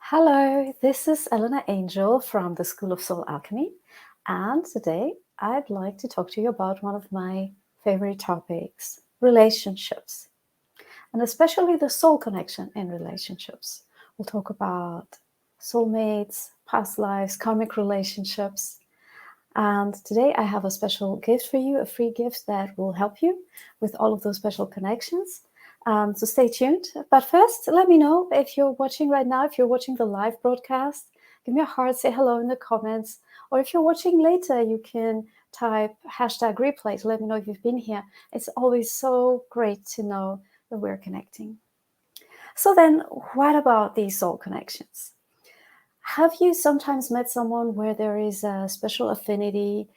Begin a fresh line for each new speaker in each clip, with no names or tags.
Hello, this is Elena Angel from the School of Soul Alchemy, and today I'd like to talk to you about one of my favorite topics, relationships, and especially the soul connection in relationships. We'll talk about soulmates, past lives, karmic relationships, and today I have a special gift for you, a free gift that will help you with all of those special connections. So stay tuned. But first, let me know if you're watching right now, if you're watching the live broadcast, give me a heart, say hello in the comments. Or if you're watching later, you can type #replay to let me know if you've been here. It's always so great to know that we're connecting. So then, what about these soul connections? Have you sometimes met someone where there is a special affinity?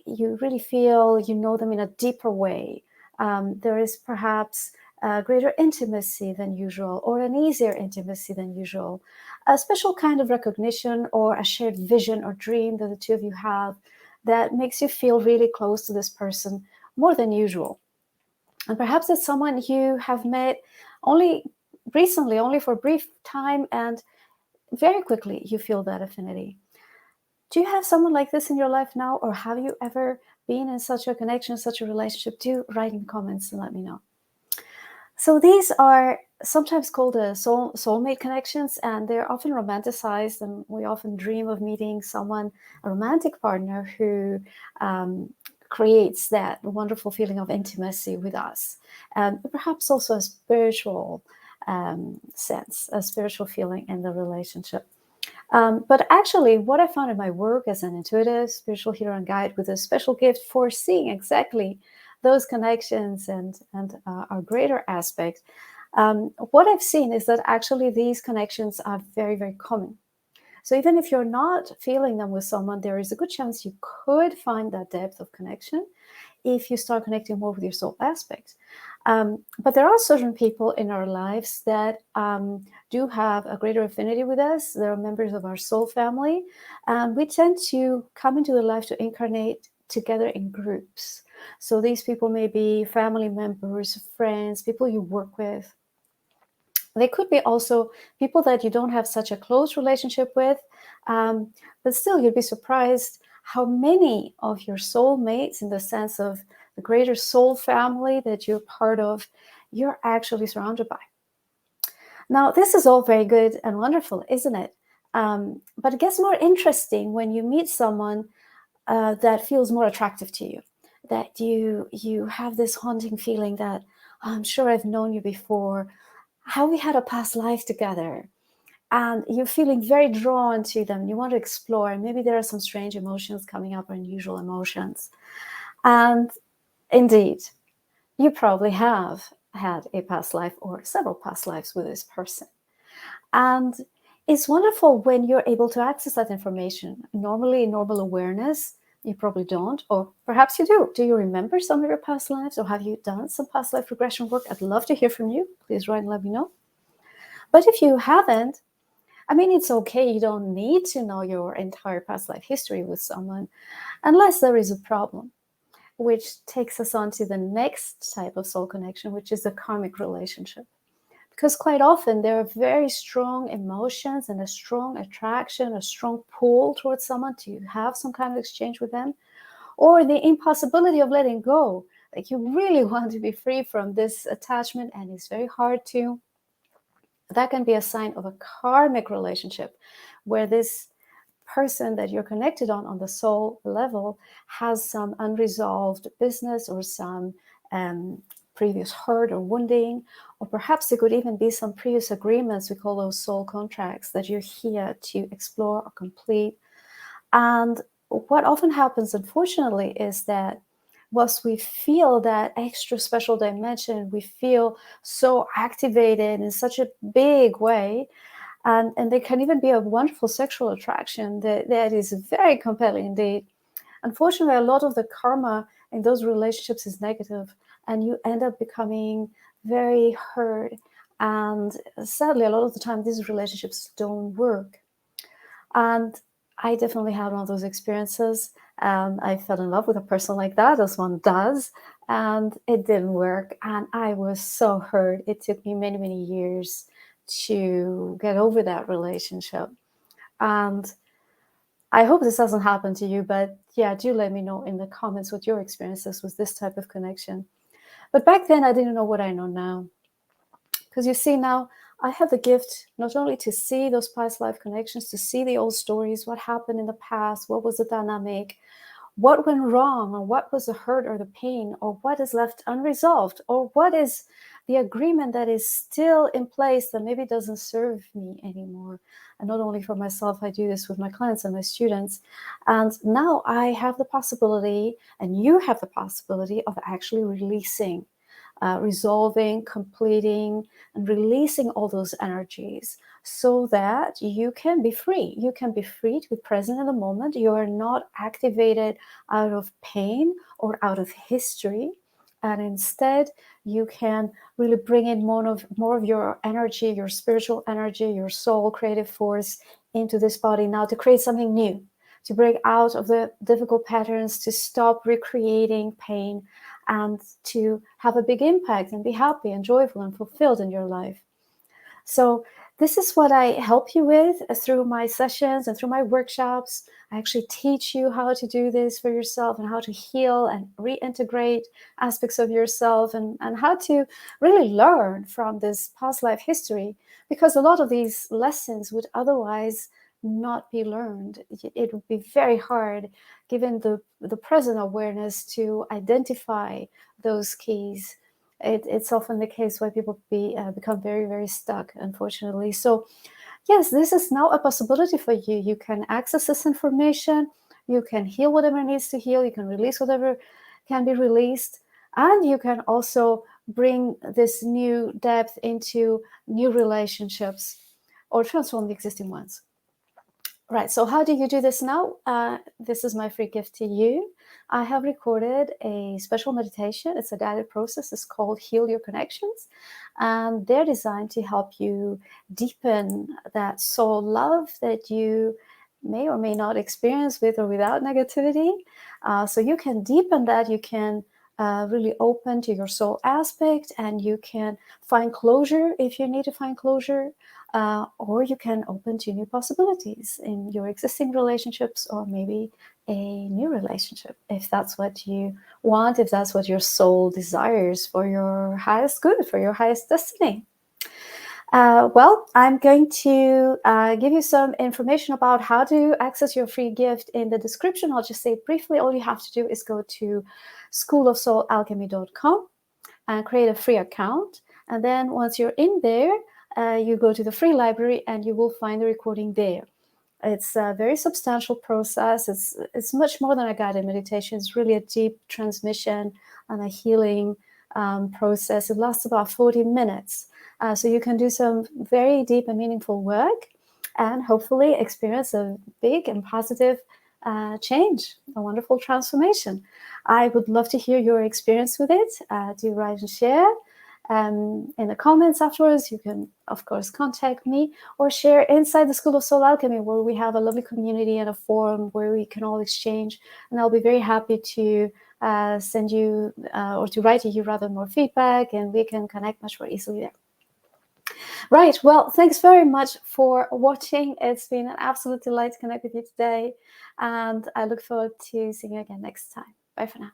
You really feel you know them in a deeper way. There is perhaps a greater intimacy than usual, or an easier intimacy than usual. A special kind of recognition or a shared vision or dream that the two of you have that makes you feel really close to this person more than usual. And perhaps it's someone you have met only recently, only for a brief time, and very quickly you feel that affinity. Do you have someone like this in your life now, or have you ever been in such a connection, such a relationship? Do write in the comments and let me know. So these are sometimes called soulmate connections, and they're often romanticized, and we often dream of meeting someone, a romantic partner who creates that wonderful feeling of intimacy with us, and perhaps also a spiritual sense, a spiritual feeling in the relationship. But actually, what I found in my work as an intuitive spiritual healer and guide with a special gift for seeing exactly those connections and our greater aspect, what I've seen is that actually these connections are very, very common. So even if you're not feeling them with someone, there is a good chance you could find that depth of connection if you start connecting more with your soul aspect. But there are certain people in our lives that do have a greater affinity with us. They're members of our soul family. And we tend to come into the life to incarnate together in groups. So these people may be family members, friends, people you work with. They could be also people that you don't have such a close relationship with, but still you'd be surprised how many of your soulmates, in the sense of the greater soul family that you're part of, you're actually surrounded by. Now, this is all very good and wonderful, isn't it? But it gets more interesting when you meet someone that feels more attractive to you, that you have this haunting feeling that, "Oh, I'm sure I've known you before, how we had a past life together," and you're feeling very drawn to them. You want to explore, and maybe there are some strange emotions coming up, or unusual emotions. And indeed, you probably have had a past life or several past lives with this person. And it's wonderful when you're able to access that information. Normally, in normal awareness, you probably don't, or perhaps you do. Do you remember some of your past lives, or have you done some past life regression work? I'd love to hear from you. Please write and let me know. But if you haven't, I mean, it's okay. You don't need to know your entire past life history with someone unless there is a problem, which takes us on to the next type of soul connection, which is the karmic relationship. Because quite often there are very strong emotions and a strong attraction, a strong pull towards someone to have some kind of exchange with them, or the impossibility of letting go. Like you really want to be free from this attachment and it's very hard to. That can be a sign of a karmic relationship where this person that you're connected on the soul level has some unresolved business or some previous hurt or wounding, or perhaps there could even be some previous agreements. We call those soul contracts that you're here to explore or complete. And what often happens, unfortunately, is that once we feel that extra special dimension, we feel so activated in such a big way, and there can even be a wonderful sexual attraction that is very compelling indeed. Unfortunately, a lot of the karma in those relationships is negative, and you end up becoming very hurt. And sadly, a lot of the time, these relationships don't work. And I definitely had one of those experiences. I fell in love with a person like that, as one does, and it didn't work. And I was so hurt. It took me many, many years to get over that relationship. And I hope this doesn't happen to you, but yeah, do let me know in the comments what your experiences with this type of connection. But back then, I didn't know what I know now. Because you see, now I have the gift not only to see those past life connections, to see the old stories, what happened in the past, what was the dynamic, what went wrong, or what was the hurt or the pain, or what is left unresolved, or what is the agreement that is still in place that maybe doesn't serve me anymore. And not only for myself, I do this with my clients and my students. And now I have the possibility, and you have the possibility, of actually releasing, resolving, completing, and releasing all those energies so that you can be free. You can be free to be present in the moment. You are not activated out of pain or out of history. And instead, you can really bring in more of your energy, your spiritual energy, your soul, creative force into this body now to create something new, to break out of the difficult patterns, to stop recreating pain, and to have a big impact and be happy and joyful and fulfilled in your life. So this is what I help you with through my sessions and through my workshops. I actually teach you how to do this for yourself and how to heal and reintegrate aspects of yourself, and how to really learn from this past life history, because a lot of these lessons would otherwise not be learned. It would be very hard, given the present awareness, to identify those keys. It's often the case why people become very, very stuck, unfortunately. So yes, this is now a possibility for you. You can access this information, you can heal whatever needs to heal, you can release whatever can be released, and you can also bring this new depth into new relationships or transform the existing ones. Right, so how do you do this now? This is my free gift to you. I have recorded a special meditation. It's a guided process. It's called Heal Your Connections. And they're designed to help you deepen that soul love that you may or may not experience with or without negativity. So you can deepen that. You can really open to your soul aspect, and you can find closure if you need to find closure. Or you can open to new possibilities in your existing relationships, or maybe a new relationship, if that's what you want, if that's what your soul desires for your highest good, for your highest destiny. Well, I'm going to give you some information about how to access your free gift in the description. I'll just say it briefly. All you have to do is go to schoolofsoulalchemy.com and create a free account. And then once you're in there, you go to the free library and you will find the recording there. It's a very substantial process. It's much more than a guided meditation. It's really a deep transmission and a healing process. It lasts about 40 minutes. So you can do some very deep and meaningful work and hopefully experience a big and positive change, a wonderful transformation. I would love to hear your experience with it. Do write and share. In the comments afterwards. You can, of course, contact me or share inside the School of Soul Alchemy, where we have a lovely community and a forum where we can all exchange. And I'll be very happy to send you or to write to you rather more feedback, and we can connect much more easily there. Right. Well, thanks very much for watching. It's been an absolute delight to connect with you today, and I look forward to seeing you again next time. Bye for now.